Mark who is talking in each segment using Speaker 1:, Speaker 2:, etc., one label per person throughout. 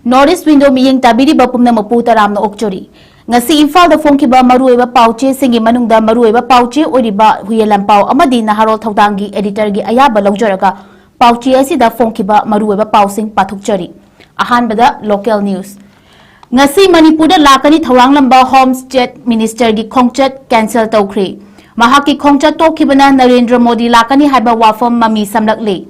Speaker 1: Northeast window miyeng tabiri bapum na maputa ram na okchori. Ngasi Imphal da fongkiba maruiba pauche singi manungda maruiba pauche oriba huyelam pau amadi naharol thaudangi editor gi ayaba laujaraga pauche asida fongkiba maruiba pausing pathukchari. Ahanbada local news. Ngasi Manipur da lakani thawang lamba Home State Minister gi khongchat cancel tawkhri. Mahaki khongchat tokibana Narendra Modi lakani haiba wafam mami samlakli.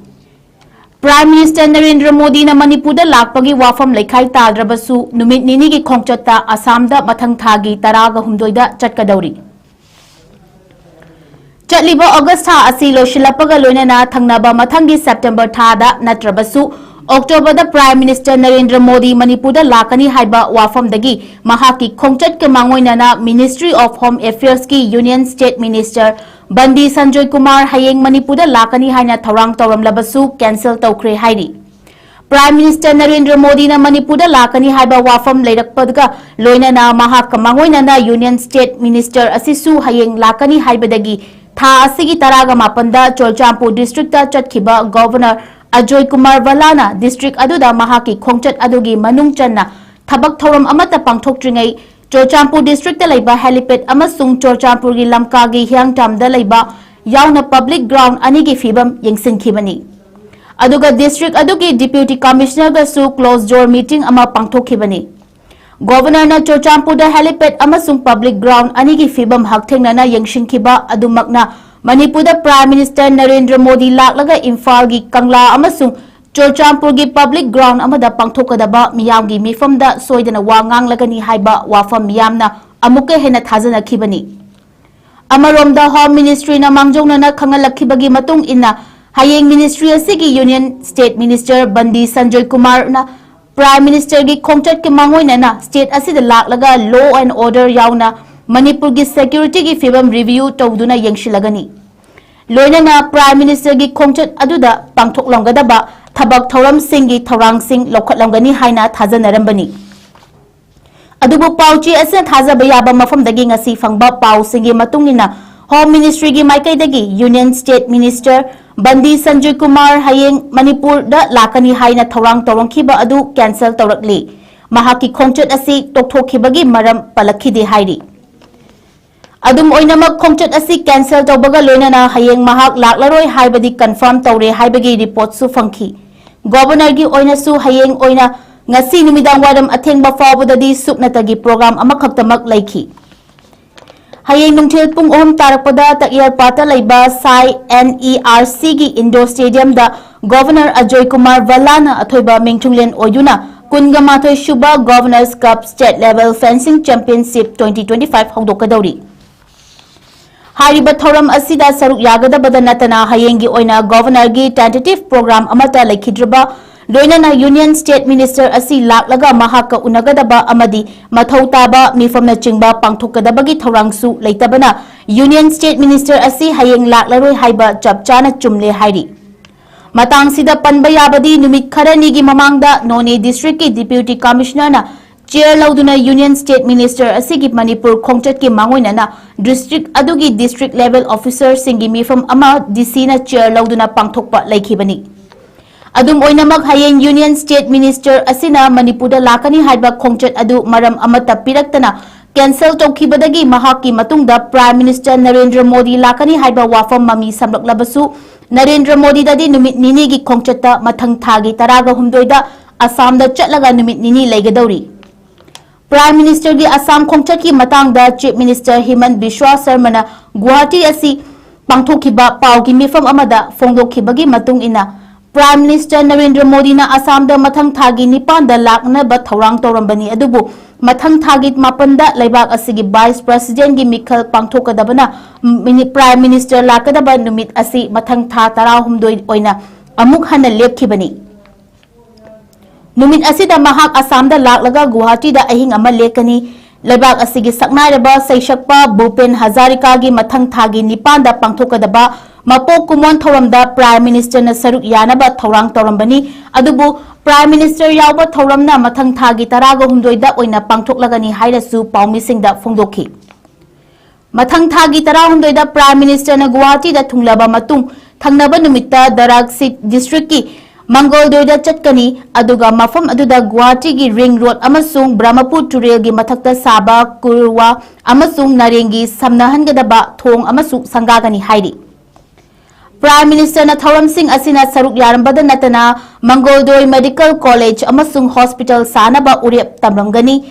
Speaker 1: Prime Minister Narendra Modi na Manipur da lakpagi wafam laikhai taldrabasu numit nini gi khongchatta Assam da mathang thagi taraga humdoida chatkadauri. Chatliba August tha asi loshilappaga loinana thangnaba mathangi September tha da natrabasu October da Prime Minister Narendra Modi Manipur da lakani haiba wafam dagi mahaki khongchat ke mangoinana Ministry of Home Affairs ki Union State Minister 𝗠𝗔𝗡𝗏𝗥𝗜 hayeng Manipur da lakani haina thawang tawram labasu cancel tawkhre hairi. Prime Minister Narendra Modi na Manipur da lakani haiba wafam leirakpadga loinana mahak kamangoinana Union State Minister asisu hayeng lakani haibadagi tha asigi taraga mapanda 𝗠𝗔𝗡𝗏𝗥𝗜 district ta chatkhiba Governor 𝗔𝗡𝗖𝗛 𝐷𝗀𝒛 district aduda mahaki khongchat adugi manung channa thabak thoram amata pangthoktringay 𝗠𝗔𝗡𝗏 district ta leiba helipad amasung 𝗠𝗔𝗡𝗏 gi lamka gi hiangtam da leiba yauna public ground anigi fibam yengsinkhibani aduga district adugi deputy commissioner ga su closed door meeting ama pangthokhibani governor na 𝗠𝗔𝗡𝗏 da helipad amasung public ground anigi fibam hakthengnana yengshinkhiba adumakna Manipur da Prime Minister Narendra Modi laklaga Imphal gi Kangla amasung 𝗠𝗔𝗡𝗏 gi public ground amada pangthokadaba miyam gi mifamda soidana wa nganglagani haiba wafam miyamna amuka hena thajanakhibani. Amaromda Home Ministry na mangjongnana khangalakkhibagi matung inna hayeng Ministry asigi Union State Minister 𝗠𝗔𝗡𝗏𝗥𝗜 na Prime Minister gi khongchat ke mangoinana state asida laklaga law and order yauna Manipur gi security gi fibam review tawduna yengshilagani. Loinana Prime Minister gi khongchat aduda pangthoklamgadaba thabak thoram singi thorang sing lokhatlamgani haina thajanarambani. Adubu pauchi ase thajaba yaba mafamdagi ngasi fangba pau singi matungina Home Ministry gi maikaidagi Union State Minister 𝗠𝗔𝗡𝗏𝗥𝗜 hayeng Manipur da lakani haina thorang tawangkhiba adu cancel tawrakli. Mahaki khongchat asi tokthokkhibagi maram palakhide hairi. Adum oinamak khongchat asi cancel tawbaga loinana hayeng mahak laklaroi haibadi confirm tawre haibagi report su fangki. Governor gi oina su hayeng oina ngasi numidang wadam athengba fawbadadi supnatagi program amakhaktamak laiki. Hayeng nungthil pung 3 tarakpada takyar pata laiba Sai NERC gi Indoor Stadium da Governor 𝗔𝗡𝗏𝗏𝗥𝗜 na athoiba mingthunglen oyuna kungamatoi shuba Governors Cup State Level Fencing Championship 2025 hongdokadauri. Hariba thoram asida saruk yagadabada natana hayengi oina governor gi tentative program amata laikhidraba loinana Union State Minister asi laklaga mahaka unagadaba amadi mathautaba mifamna chingba pangthokadabagi thorangsu leitabana Union State Minister asi hayeng laklaroi haiba chapchana chumle hairi. Matang sida panba yabadi numit kharani gi mamangda None district ki deputy commissioner na chair lauduna Union State Minister asigi Manipur khongchat ki mangoinana district adugi district level officer singi mifam ama DC na chair lauduna pangthokpa laikhibani. Adum oinamak hayeng Union State Minister asina Manipur da lakani haiba khongchat adu maram amata piraktana cancel tawkhibadagi mahaki matungda Prime Minister Narendra Modi lakani haiba wafam mami samlaklabasu Narendra Modi dadi numit nini gi khongchatta mathang thagi taraga humdoida Assam da chatlaga numit nini laigadauri. Prime Minister gi Assam khongchat ki matangda Chief Minister Himant Biswa Sarmana Guwahati asi pangthokhiba pau gi mifam amada fongdokhibagi matung ina Prime Minister Narendra Modi na Assam da mathang thagi 9 da lakna ba thorang tawrambani adubu mathang thagi 8 da laibak asigi Vice President gi mikhal pangthokadabana Prime Minister lakadaba numit asi mathang tha 12 oina amuk hana lepkhibani. Numit asida mahak Assam da laklaga Guwahati da ahing ama lekani laibak asigi saknairaba Saishakpa Bhupen Hazarika gi mathang thagi 9 da pangthokadaba mapok kumon thoramda Prime Minister na saruk yanaba thorang tawrambani adubu Prime Minister yauba thoramna mathang thagi 16 da oina pangthoklagani hairasu paumisingda fongdokhi. Mathang thagi 16 da Prime Minister na Guwahati da thunglaba matung thangnaba numitta Darak District ki Mangoldoi chatkani aduga mafam aduda Guwahati gi ring road amasung Brahmapur Turel gi mathakta saba kurwa amasung narengi samnahangadaba thong amasung sangagani hairi. Prime Minister na Thauram Singh asina saruk yarambada natana Mangoldoi Medical College amasung Hospital sanaba urep tamramgani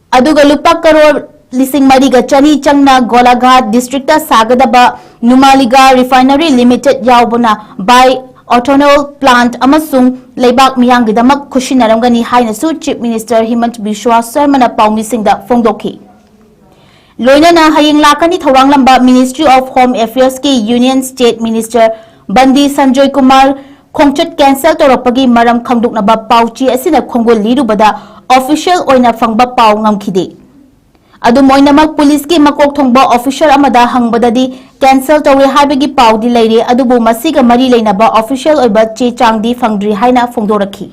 Speaker 1: aduga lupa karor lising mariga chani changna Golaghat district sagadaba Numaliga Refinery Limited yaubuna by ethanol plant amasung leibak miyanggidamak kusinaramgani hainasu Chief Minister Himant Biswa Sarmana paumisingda fongdokhi. Loinana haying lakani thawang lamba Ministry of Home Affairs ki Union State Minister Bandi Sanjoy Kumar khongchat cancel toropagi maram khangduknaba pauchi asina khongol lirubada official oina fangba pau ngamkhide. Adu moinamak police ki makok thongba official amada hangbadadi cancel tawre haibagi paudi leire adubu masiga mari leinaba official oiba che changdi fangdri haina fongdorakhi.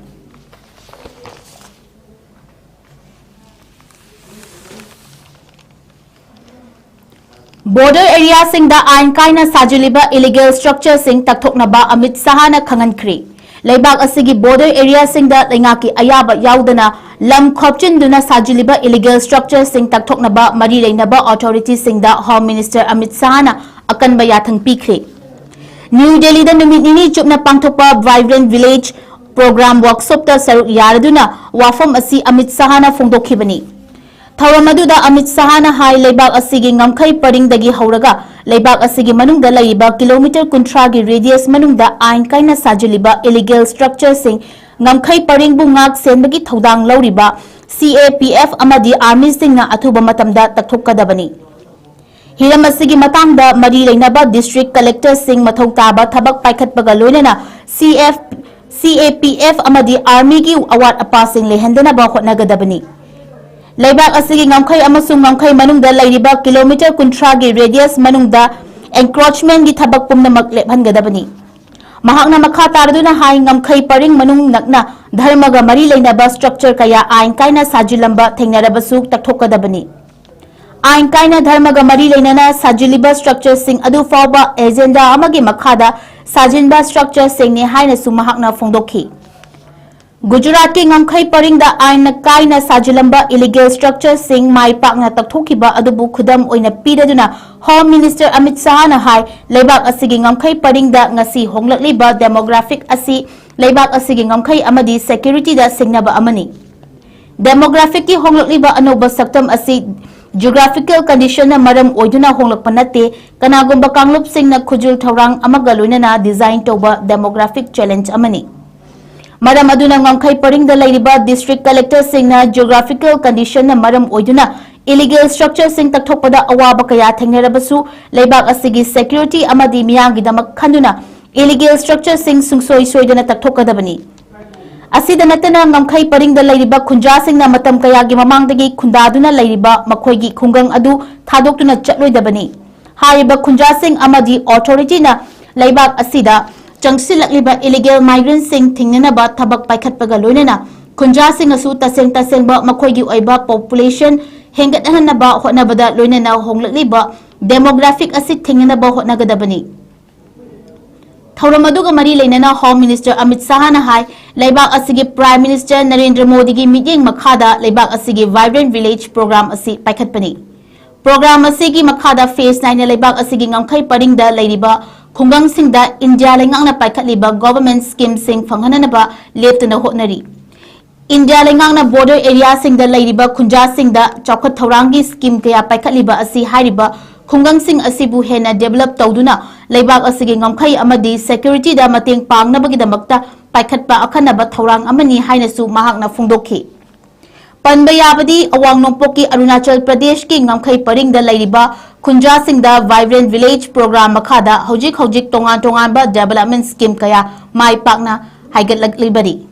Speaker 1: Border area sing da ain kaina sajiliba illegal structure sing takthoknaba Amit Sahana khangankri. Leibak asigi border area sing da lengaki ayaba yaudana lam khopchinduna sajiliba illegal structure sing takthoknaba mari leinaba authority sing da Home Minister Amit Sahana akanba yathang pikre. New Delhi da numit nini chupna pangthokpa Vibrant Village program workshop ta saruk yaraduna wafam asi Amit Sahana fongdokhibani. Thawamaduda Amit Sahana hai leibak asigi ngamkhai paring dagi hauraga leibak asigi manungda laiba kilometer kuntra gi radius manungda ain kaina sajiliba illegal structure sing ngamkhai paring bu ngak senbagi thodang lauriba CAPF amadi army singna athuba matamda takthokadabani. Hiram asigi matangda mari leinaba district collector sing mathau taba thabak paikhatpaga loinana CAPF amadi army gi award apa sing lehendana ba hotnagadabani. Leibak asigi ngamkhai amasung ngamkhai manungda lairiba kilometer kuntra gi radius manungda encroachment gi thabak pumnamak lephangadabani. Mahakna makha taraduna hai ngamkhai paring manung nakna dharmaga mari leinaba structure kaya ain kaina sajilamba thengnarabasu takthokadabani. Ain kaina dharmaga mari leinana sajiliba structure sing adu fawba agenda amagi makhada sajinba structure sing ne haina su mahakna fongdokhi. Gujarat ki ngamkhai paring da ain kaina sajilamba illegal structure sing mai pakna takthokiba adubu khudam oina piraduna Home Minister Amit Sahana hai leibak asigi ngamkhai paring da ngasi honglakliba demographic asi leibak asigi ngamkhai amadi security da singnaba amani. Demographic ki honglakliba anoba saktam asi geographical condition na maram oiduna honglakpa nate kanagumba kanglup singna khujul thawrang amaga loinana design toba demographic challenge amani. Maram aduna ngamkhai paring da lairiba district collector singna geographical condition na maram oiduna illegal structure sing takthokpada awaba kaya thengnarabasu leibak asigi security amadi miyanggidamak khanduna illegal structure sing sungsoi soidana takthokadabani. Asida natana ngamkhai paring da lairiba khunja singna matam kaya gi mamangdagi khundaduna lairiba makhoigi khungang adu thadoktuna chatloidabani. Hariba khunja sing amadi authority na leibak asida changsilakliba illegal migrants sing thingnanaba thabak paikhatpaga loinana khunja sing asu tasengba makhoigi oiba population hengathanaba hotnabada loinana honglakliba demographic asi thingnanaba hotnagadabani. Thawramaduga mari leinana Home Minister Amit Sahana hai leibak asigi Prime Minister Narendra Modi gi meeting makhada leibak asigi Vibrant Village program asi paikhatpani. Program asigi makhada phase 9 leibak asigi ngamkhai paring da leiriba khungang singda India lengangna paikhatliba government scheme sing phanghananaba leptuna hotnari. India lengangna border area singda leiriba khunja singda chawkhat thawrangi scheme kaya paikhatliba asi hairiba khungang sing asibu hena develop tawduna leibak asigi ngamkhai amadi security da mateng pangnabagi damakta paikhatpa akhanaba thawrang amani hainasu mahakna fungdokhi. Panbayabadi awang nongpoki Arunachal Pradesh ki ngamkhai paring da lairiba khunja singda Vibrant Village program makhada hojik tongan ba development scheme kaya mai pakna haigatlibari.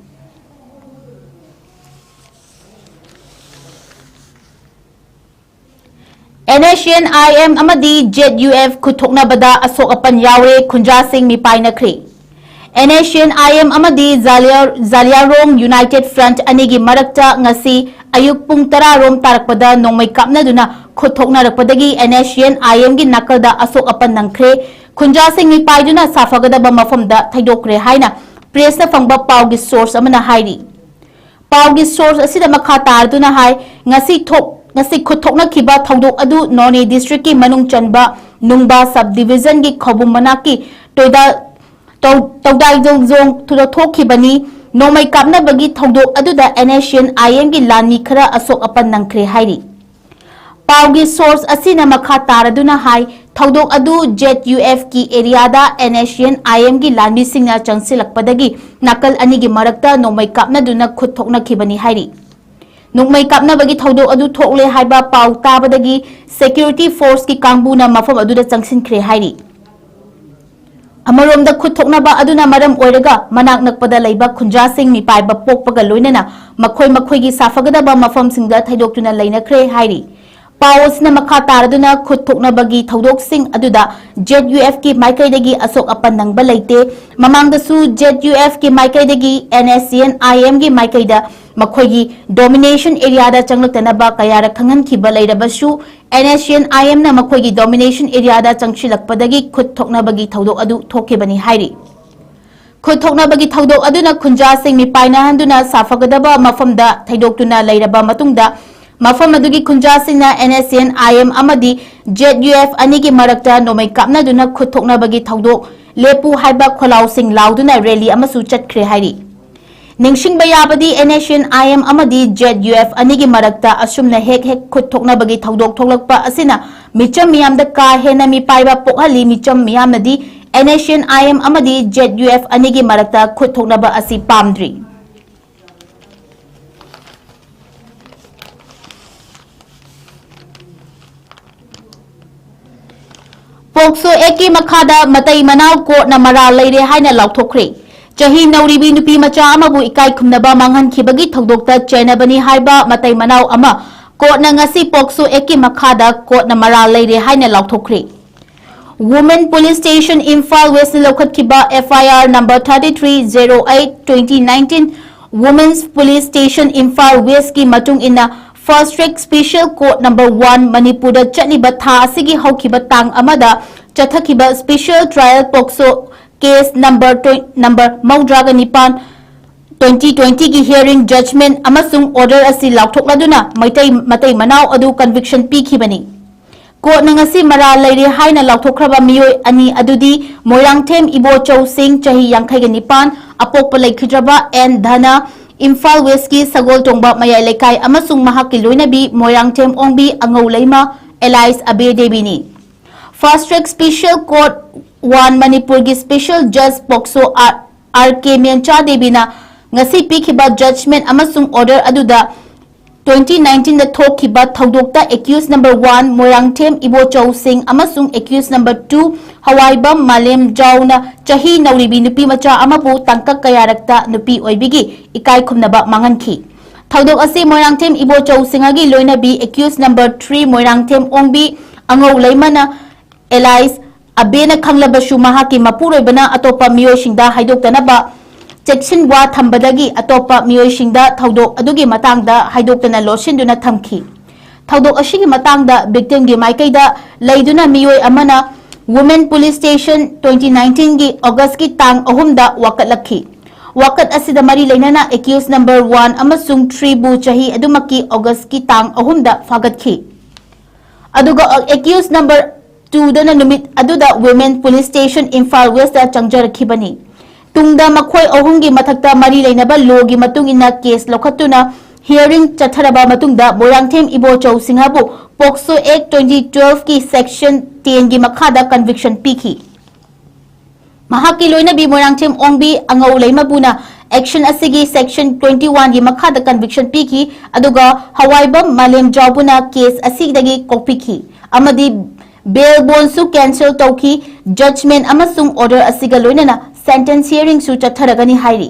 Speaker 1: NHNIM amadi ZUF kuthoknabada asok apan yaure khunja sing mipai nakri. NHNIM amadi Zaliarong United Front anigi marakta ngasi ayuk pung 10 rom tarakpada nongmai kapnaduna khothoknarakpadagi NHNIM gi nakalda asok apan nangkhre khunja sing mipai duna safagadaba mafamda thaidokre haina press फंगबा पाउगी source अमना हाइरी पाउगी source असिदा मखा तारदुना हाय ngasi खुथोकना खिबा थौदोक अदु नोने district की मनुंग चनबा नुंगबा sub division की खबुम मनाकी तोदा तौदाई Jong थुदो थोखिबनी नोमै कापनाबगी थौदोक अदुदा एनएशियन IM की लानी खरा असोक अपन नंखरे हाइरी पाउगी सोर्स असिना मखा तारदुना हाय थौदोक अदु 𝗔𝐄𝐰 की एरियादा एनएशियन आईएम की लानी सिंगना चंगसिलकपदगी नाकल अनि की मरक्ता नोमै कापनादुना खुथोकना खिबनी हाइरी नुंगमै कापनाबगी थौदोक अदु थोकले हाइबा पाउ ताबदगी सिक्योरिटी फोर्स की कांगबुना मफम अदुदा चंगसिनख्रे हाइरी अमरोमदा खुथोकनाबा अदुना मरम ओइरगा मनाक नकपदा लैबा ꯈꯨꯟꯖꯥꯁꯤꯡ मिपाइबा पोकपगा लोइनना मखोय मखोयगी साफगदबा मफमसिंगदा थैदोक्तुना लैनख्रे हाइरी पावसना मखा तारदुना खुथोकनाबगी थौदोकसिंग अदुदा 𝗔𝐄𝐰 की माइकैदगी असोक अपन नंगबा लैते ममांगदसु 𝗔𝐄𝐰 की माइकैदगी एनएससीएन आईएम की माइकैदा मखोयगी डोमिनेशन एरियादा चंगलतनबा कयारा खंगनखिबा लैरबसु एनएससीएन आईएम ना मखोयगी डोमिनेशन एरियादा चंगसिलकपदगी खुथोकनाबगी थौदोक अदु थोकेबनी हाइरी खुथोकनाबगी थौदोक अदुना ꯈꯨꯟꯖꯥꯁꯤꯡ मिपाइनाहंदुना साफगदबा मफमदा थैदोक्तुना लैरबा मतुंगदा मफम अदुगी ꯈꯨꯟꯖꯥꯁꯤꯡꯅ एनएससीएन आईएम अमदी 𝗔𝐄𝐰 अनि की मरक्ता नोमै कापनादुना खुथोकनाबगी थौदोक लेपु हाइबा खोलाउसिंग लाउदुना रैली अमसु चटख्रे हाइरी निंगसिंगबा याबदी एनएससीएन आईएम अमदी 𝗔𝐄𝐰 अनि की मरक्ता असुमना हेक खुथोकनाबगी थौदोक थोकलकपा असिना मिचम मियामदा का हेना मिपाइबा पोहली मिचम मियामनदी एनएससीएन आईएम अमदी 𝗔𝐄𝐰 अनि की मरक्ता खुथोकनाबा असि पामद्री पोक्सो एक की मखादा मतई मनाव कोर्टना मरा लैरे हाइना लाउथोखरे चही नौरीबी नुपी मचा अमबु इकाई खुमनबा मांगहनखिबगी थौदोकता चेनबनी हाइबा मतई मनाव अमा कोर्टना ngasi पोक्सो एक की मखादा कोर्टना मरा लैरे हाइना लाउथोखरे women police station Imphal west लौखतखिबा FIR number 3308/2019 women's police station Imphal waste की मतुंग इना first track special court number 1 Manipur चटलिबा था असिगी हौखिबा तांग अमदा चथखिबा special trial POCSO case number मौद्रागा निपान 2020 की हियरिंग जजमेंट अमसुंग ऑर्डर असि लाउथोकलादुना मतई मनाव अदु कन्विक्शन पीखिबनी कोर्ट नंगसी मरा लैरे हाइना लाउथोखरबा मियोय अनि अदुदी मोइरांगथेम इबोचौ सिंह चही 29 अपोकपा लैखिद्रबा एन धना इम्फाल वेस्ट की सगोल तोंबा मयाय लेकाय अमसुंग महाकी लोइनबी मोइरांगथेम ओंबी अंगौ लैमा एलाइस अबे देबीनी first track special court 1 Manipur की स्पेशल जज पोक्सो आर.के. मेंचा देबीना ngasi पीखिबा जजमेंट अमसुंग ऑर्डर अदुदा 2019 दा थोखिबा थौदोकता एक्यूज नंबर 1 मोइरांगथेम इबोचौ सिंह अमसुंग एक्यूज नंबर 2 हवाईबम मालेम जाउना चही नौरीबी नुपी मचा अमबु तंकक कयारक्ता नुपी ओइबिगी इकाई खुमनबा मांगनखी थौदोक असि मोइरांगथेम इबोचौ सिंहगी लोइनबी एक्यूज नंबर 3 मोइरांगथेम ओंबी अंगौ लैमना एलाइस अबेना खंगलबसु महाकी मपुरोइबना अतोपा मियोइसिंगदा हाइदोक्तनबा चेक्सिन वा थंबदगी अतोपा मियोइसिंगदा थौदोक अदुगी मतांगदा हाइदोक्तना लोसिंदुना थमखी थौदोक असिगी मतांगदा विक्टिमगी माइकैदा लैदुना मियोइ अमना वुमेन पुलिस स्टेशन 2019 की अगस्त की तांग अहुमदा वाकत वाकत असिदा मरी लैनना एक्यूज नंबर 1 अमसुंग 3 बु चही अदुमकी अगस्त की तांग अहुमदा फागतखी अदुगा एक्यूज नंबर 2 दना नुमित अदुदा women police station Imphal west चंगजरखिबनी तुंगदा मखोय अहुमगी मथक्ता मरी लैनबा लोगी मतुंगिना केस लौखतुना हियरिंग चथरबा मतुंगदा मोइरांगथेम इबोचौ सिंहबु पोक्सो एक्ट 2012 की सेक्शन 10 की मखादा कन्विक्शन पीखी महाकी लोइनबी मोइरांगथेम ओंबी अंगौ लैमबुना एक्शन असिगी सेक्शन 21 की मखादा कन्विक्शन पीखी अदुगा हवाईबम मालेम जाउबुना केस असिदगी कोपिखी अमदी बेल बोनसु कैंसिल तौखी जजमेंट अमसुंग ऑर्डर असिगा लोइनना सेंटेंस हियरिंग सु चथरगनी हाइरी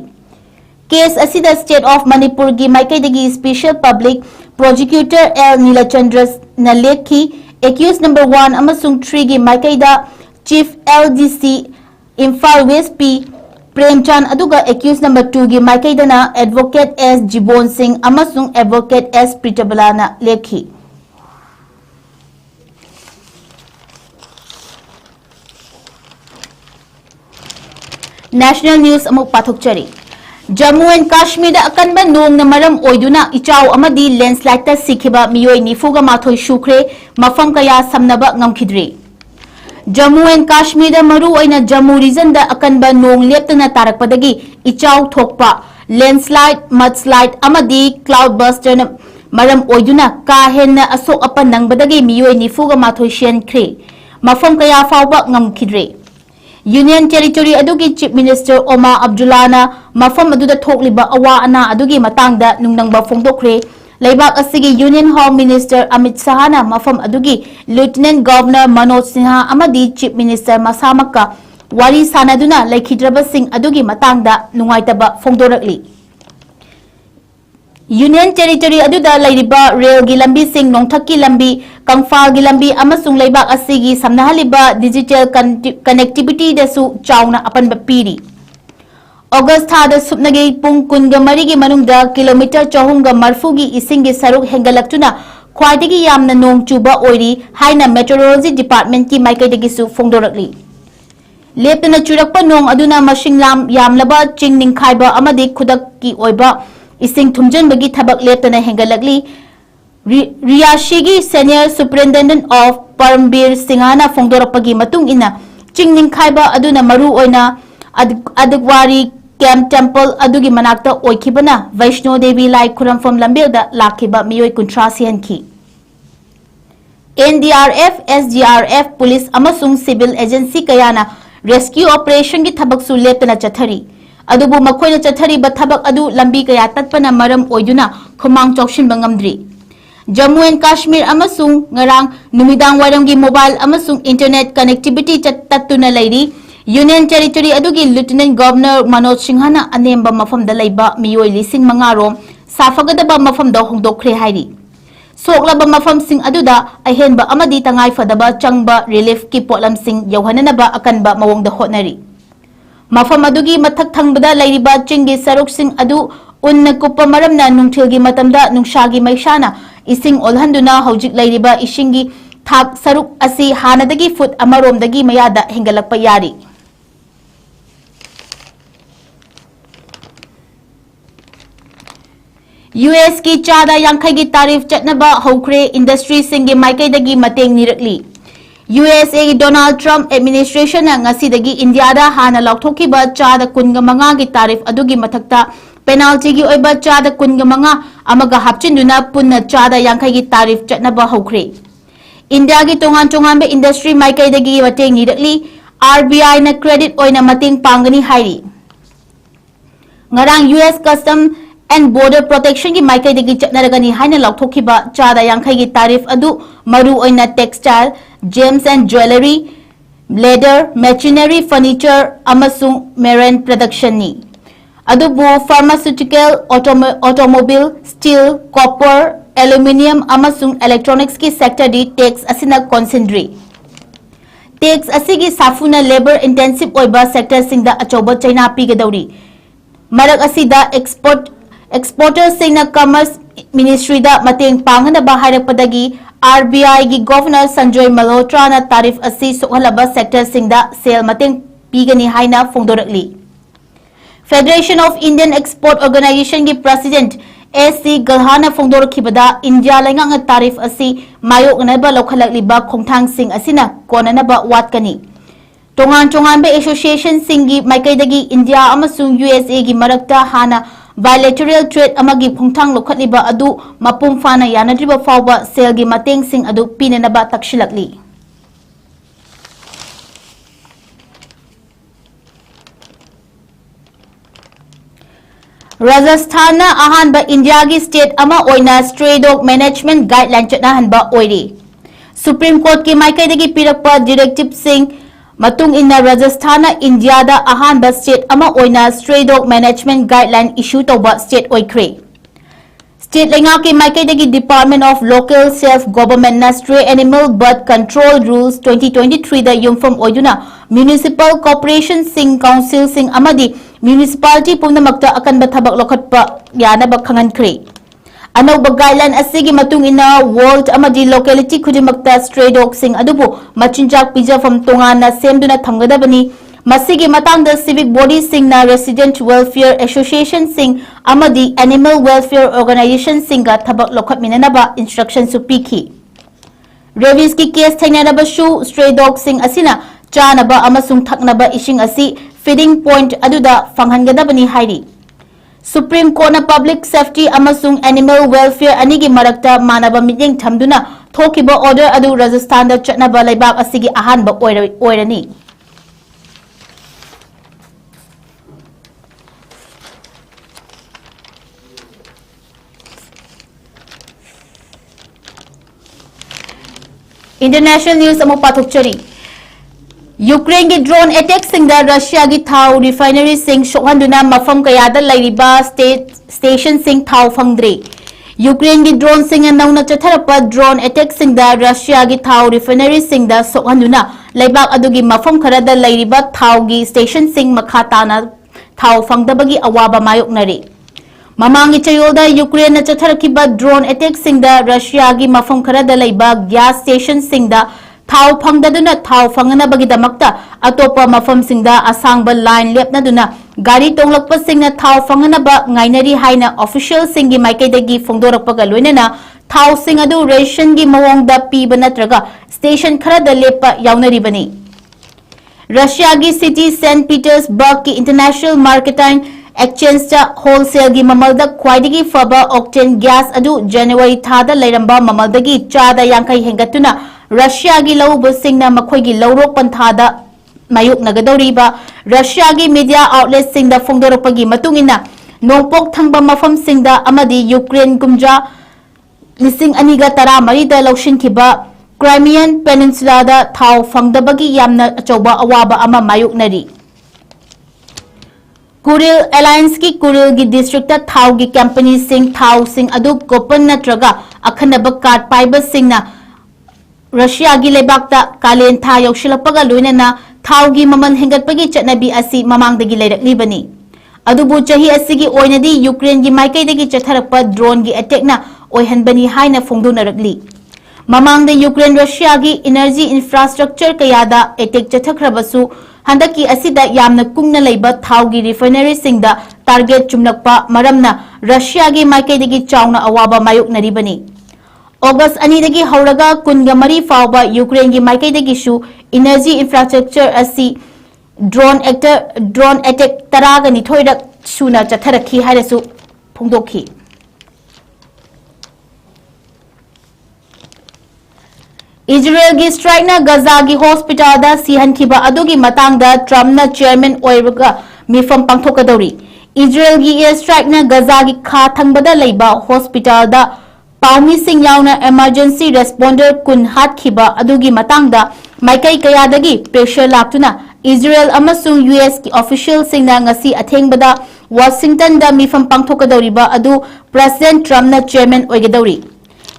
Speaker 1: केस असिदा स्टेट ऑफ मणिपुर की माइकैदगी special public prosecutor L Nilchandra नलेखी एक्यूज नंबर 1 अमसुंग 3 की माइकैदा chief LDC Imphal west P Premchand अदुगा एक्यूज नंबर 2 की माइकैदना एडवोकेट एस जिबोन सिंह अमसुंग एडवोकेट एस प्रिटबलाना लेखी National News amuk pathokchari. Jammu and Kashmir akanba nong na maram oiduna ichaw amadi landslide ta sikhiba miyoi nifuga mathoi shukre mafam kaya samnaba ngamkhidri. Jammu and Kashmir maru oina Jammu region da akanba nong leptana tarakpadagi ichaw thokpa landslide mudslide amadi cloudbuster na maram oiduna ka henna asok apan nangbadagi miyoi nifuga mathoi shenkre mafam kaya fawba ngamkhidri. Union Territory adugi Chief Minister Omar Abdullahna mafam aduda thokliba awa ana adugi matangda nungnangba fongdokre leibak asigi Union Home Minister Amit Shahna mafam adugi Lieutenant Governor Manoj Sinha amadi Chief Minister masamaka wari sanaduna laikhidraba sing adugi matangda nungaitaba fongdorakli. Union Territory aduda lairiba rail gi lambi sing nongthakki lambi kangfal gi lambi amasung leibak asigi samnahaliba digital connectivity desu chauna apanba piri. August thada supnagi pung kunga marigi manungda kilometer 430 gi isingi saruk hengalaktuna khwaidagi yamna nong chuba oiri haina Meteorology Department ki maikaidagi su fongdorakli. Leptana churakpa nong aduna masinglam yamlaba chingninkhaiba amadi khudak ki oiba ising thumjanbagi thabak leptana hengalakli. Riyashigi Senior Superintendent of Parambir Singhana fongdorakpagi matung ina chingninkhaiba aduna maru oina adagwari Camp Temple adugi manakta oikhibana Vaishno Devi Lai Khurampham Lambilda lakhiba miyoi kunthra sihanki. NDRF, SGRF, Police amasung Civil Agency kayana Rescue Operation gi thabak su leptana chathari. Adubu makoina chathari ba thabak adu lambi kaya tatpana maram oiduna khumang chawshinba ngamdri. Jammu and Kashmir amasung ngarang numidang waramgi mobile amasung internet connectivity tattuna lairi. Union Territory adugi Lieutenant Governor Manoj Singhana anemba mafamda laiba miyoi lising mangarom safagadaba mafamda hongdokre hairi. Soklaba mafam sing aduda ahenba amadi tangai fadaba changba relief ki potlam sing yauhananaba akanba mawongda hotnari. Mafam adugi mathak thangbada lairiba chingi saruk sing adu unna kuppa maramna nungthilgi matamda nungshagi maishana ising olhanduna hojik lairiba ishingi thak saruk asi hanadagi foot amaromdagi mayada hingalakpa yari. US ki chada yankhai tarif chatnaba hokre industry singi maikaidagi mateng nirakli. USA ki Donald Trump administration na ngasidagi India da hana laukthokhiba chada 15 gi tarif adugi mathakta penalty gi oiba chada 15 amaga hapchinduna punna chada yankhai gi tarif chatnaba hokre. India ki tongan be industry maikaidagi mateng nirakli RBI na credit oina mateng pangani hairi. Ngarang US Custom and Border Protection ki maikaidagi chatnaragani haina lauthokhiba chada yankhai gi tarif adu maru oina textile, gems and jewelry, leather, machinery, furniture amasung marine production ni. Adubu pharmaceutical, automobile, steel, copper, aluminium amasung electronics ki sector di tax asina concentrate. Tax asigi safuna labor intensive oiba sector singda achoba China pigadauri. Marak asida exporters singna commerce ministry da mateng pangana bahairakpadagi RBI gi Governor Sanjoy Malhotra na tarif asi sokhalaba sector singda sale mateng pigani haina fongdorakli. Federation of Indian Export Organization gi President AC Galhana fongdorakhibada India lainga tarif asi mayok naba lokhalakliba khongthang sing asina konanaba watkani. Tongan be association singi maikaidagi India amasung USA gi marakta hana bilateral trade amagi phongthang lokhatliba adu mapung fana yanadriba fawba sale gi mateng sing adu pinanaba takshilakli. Rajasthan na ahanba India gi state ama oina stray dog management guideline chatna hanba oiri. Supreme Court ki maikaidagi pirakpa directive sing matung inna Rajasthan India da ahanba state ama oina stray dog management guideline issue tawba state oikre. State lenga ki maikaidagi Department of Local Self Government na stray animal birth control rules 2023 da yumfam oiduna municipal corporation sing council sing amadi municipality pumnamakta akanba thabak lokhatpa yanaba khangankre. Anauba guideline asigi matung ina world amadi locality khudimakta stray dog sing adubu machinjak pijafam tongana semduna thamgadabani Masigi matangda civic bodies singna resident welfare association sing amadi animal welfare organization singa thabak lokhatminanaba instruction su piki. Rabies ki case thainanaba shu stray dog sing asina chanaba amasung thaknaba ishing asi feeding point aduda fanghangadabani hairi. Supreme Court na public safety amasung animal welfare anigi marakta manaba meeting thamduna thokiba order adu Rajasthan da chatnaba laibak asigi ahanba oirani. International news amok pathokchari. Ukraine ki drone attack singda Russia ki thau refinery sing shokhanduna mafam kayada lairiba station sing thau phangdre. Ukraine ki drone sing nauna chatharapa drone attack singda Russia ki thau refinery singda shokhanduna laibak adugi mafam kharada lairiba thau gi station sing makhatana thau phangdabagi awaba mayoknari. Mamangi chayolda Ukraine na chatharakiba drone attack singda Russia gi mafam kharada laiba gas station singda thau phangdaduna thau phanganabagi damakta atopa mafam singda asangba line lepnaduna gari tonglakpa singna thau phanganaba ngainari haina official singi maikaidagi phongdorakpaga loinana thau sing adu ration gi mawongda piba natraga station kharada lepa yaunaribani. Russia gi city St. Petersburg ki international maritime exchange ta wholesale gi mamalda khwaidagi faba octane gas adu January thada lairamba mamaldagi chada yankai hengatuna Russia gi lauba singna makhoi gi laurok panthada mayuk nagadoriba Russia gi media outlet singda phongdoropagi matungina nongpok thangba mafam singda amadi Ukraine gumja lising aniga tara marida laushin kiba Crimean Peninsula da thau phangdabagi yamna achauba awaba ama mayuk nari. Kuril Alliance ki Kuril gi district ta thau gi company sing thau sing adu kopan natraga akhanaba card paiba singna Russia gi lebakta kalen tha yaushilappaga loinana thau gi maman hengatpagi chatnabi asi mamangdagi leirakli adubu chahi asigi oinadi Ukraine gi maikaidagi chatharakpa drone gi attack na oihanbani haina phongdonarakli. Mamangda Ukraine Russia gi energy infrastructure kayada attack chathakrabasu handaki asida yamna kungna leiba thau gi refinery singda target chumnakpa maramna Russia gi maikaidagi chauna awaba mayoknaribani. August anidagi hauraga kunga mari fauba Ukraine gi maikaidagi shu energy infrastructure asi drone attack taraga ni thoirak suna chatharakhi hairasu phongdokhi. Israel gi strike na Gaza gi hospital da sihankhiba adugi matangda Trump na chairman oiraga mifam pangthokadori. Israel gi air strike na Gaza gi kha thangbada leiba hospital da paumi sing yauna emergency responder kun hatkhiba adugi matangda maikai kayadagi pressure laktuna Israel amasung US ki official singna ngasi athengbada Washington da mifam pangthokadoriba adu President Trump na chairman oigadori.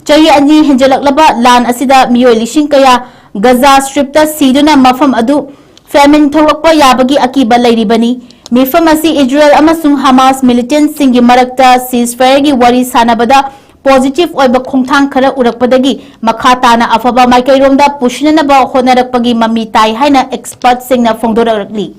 Speaker 1: Chahi ani henjalaklaba lan asida miyoi lising kaya Gaza strip ta siduna mafam adu famine thokpa yabagi akiba lairibani. Mifam asi Israel amasung Hamas militants singi marakta ceasefire gi wari sanabada positive oiba khongthang khara urakpadagi makhatana afaba maikairomda pushinanaba honarakpagi mami tai haina expert singna phongdorakli.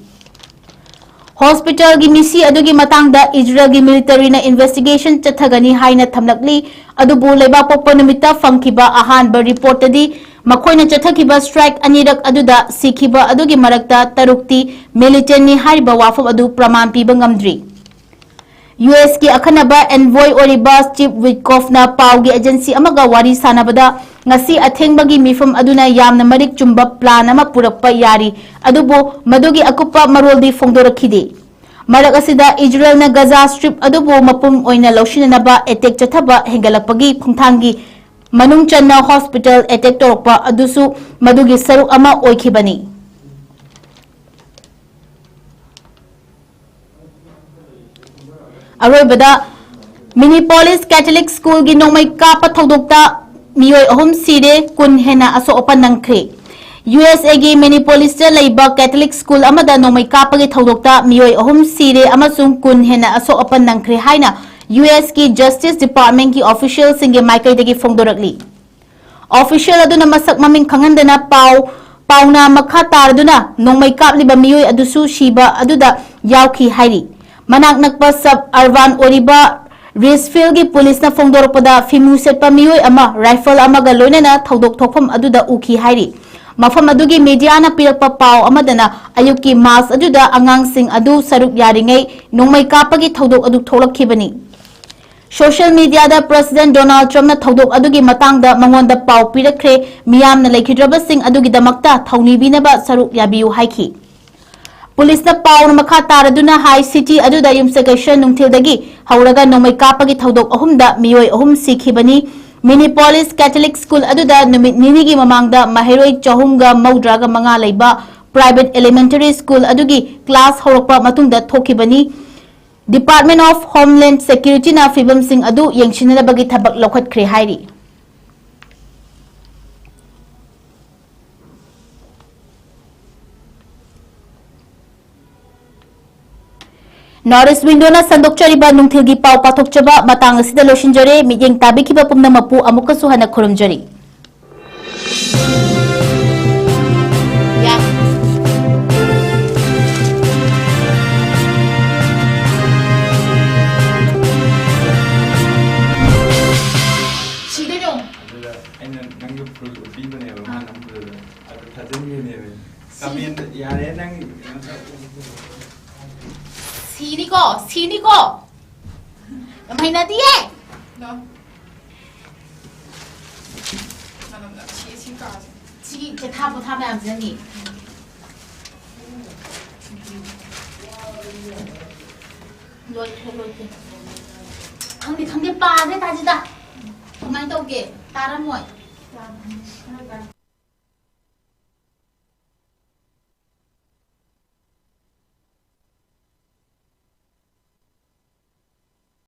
Speaker 1: Hospital gi misi adugi matangda Israel gi military na investigation chathagani haina thamlakli adubu leba pokpa numita fangkiba ahanba report adi makoina chathakiba strike anirak aduda sikhiba adugi marakta tarukti militant ni hariba wafam adu praman piba ngamdri. US ki akhanaba envoy oriba Chief Witkoff na paugi agency amaga wari sanabada ngasi athengbagi mifam aduna yamna marik chumba plan ama purakpa yari adubu madugi akupa maroldi phongdorakhide. Marak asida Israel na Gaza strip adubu mapum oina laushinanaba attack chathaba hengalakpagi phongthangi manung channa hospital attack torokpa adusu madugi saruk ama oikhibani. Aroibada Minneapolis Catholic School gi nongmai kapa thodokta miyoi ahum sire kun hena aso opan nangkhe. USA gi Minneapolis ta leiba Catholic School amada nongmai kapa gi thodokta miyoi ahum sire amasung kun hena aso opan nangkhe haina US ki Justice Department ki official singe maikai dagi phongdorakli. Official aduna masak maming khangandana pau pauna makha tarduna nongmai kapliba miyoi adusu shiba aduda yauki hairi manak nakpa sub urban oriba Risfield gi police na fongdorpada fimu setpa miyoi ama rifle amaga loinana thodok thokpham aduda uki hairi mafam adugi media na pirakpa paw amadana ayuki mas aduda angang sing adu saruk yaringai nongmai kapagi thodok adu tholakhibani social media da president Donald Trump na thodok adugi matangda mangonda paw pirakre miyam na lekhidraba sing adugi damakta thawni binaba saruk yabiu haiki police na paw na makha taraduna high city aduda yumsakashan nungthildagi hauraga nongmai kapagi thodok ahumda miyoi ahum sikhibani Minneapolis Catholic School aduda numit ninigi mamangda mahiroi chahumga maudraga manga leiba private elementary school adugi class horokpa matungda thokibani Department of Homeland Security na fibam sing adu yengchinabagi thabak lokhatkre hairi Norris window na sandokchariba nungthilgi paw pathokchaba matang asida loshinjare miyeng tabikiba pumna mapu amukasu hana khurumjari Siniko Namay na diye
Speaker 2: No.
Speaker 1: Sige, tapo ang zani Lord Ang di pa rin tajida Kumain tawag eh Tara mo eh